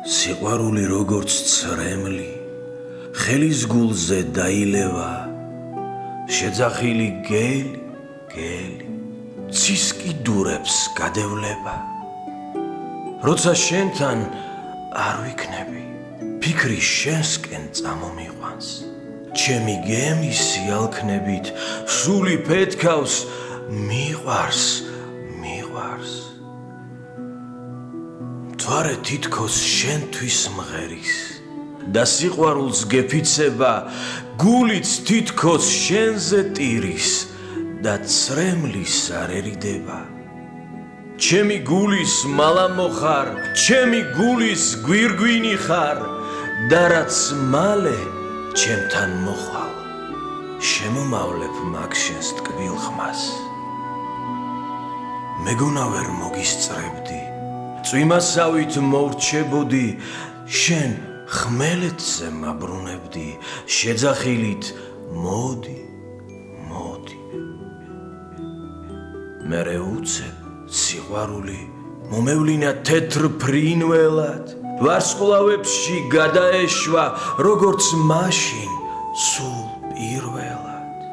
სიყვარული როგორც ცრემლი ხელის გულზე დაილევა შეძახილი გელი ცის კიდურებს გადევლება როცა შენთან არ ვიქნები ფიქრი შენსკენ წამომიყვანს ჩემი გემის სიალქნებით სული ფეთქავს მიყვარს მთვარე თითქოს შენთვის მღერის და სიყვარულს გეფიცება გულიც თითქოს შენზე ტირის და ცრემლის არ ერიდება ჩემი გულის მალამო ხარ ჩემი გულის გვირგვინი ხარ და რაც მალე ჩემთან მოხვალ შემომავლებ მაგ შენს ტკბილ ხმას მეგონა ვერ მოგისწრებდი წვიმასავით მორჩებოდი შენ ხმელეთზე მაბრუნებდი შეძახილით მოდი მერე უცებ სიყვარული მომევლინა თეთრ ფრინველად ვარსკვლავებში გადაეშვა როგორც მაშინ სულ პირველად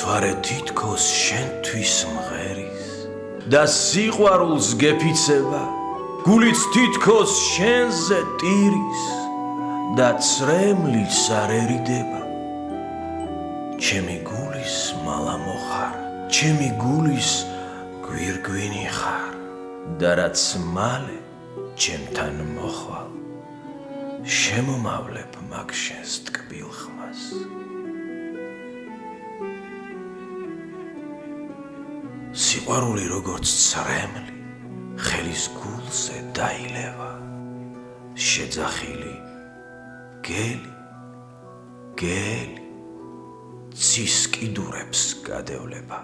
თვარე თითქოს შენთვის მღერის და სიყვარულს გეფიცება გულიც თითქოს შენზე ტირის და ცრემლის არ ერიდება ჩემი გულის მალამო ხარ ჩემი გულის გვირგვინი ხარ და რაც მალე ჩემთან მოხვალ შემომავლებ მაგ შენს ტკბილ ხმას სიყვარული როგორც ცრემლი ხელის გულზე დაილევა შეძახილი გელი ცის კიდურებს გადევლება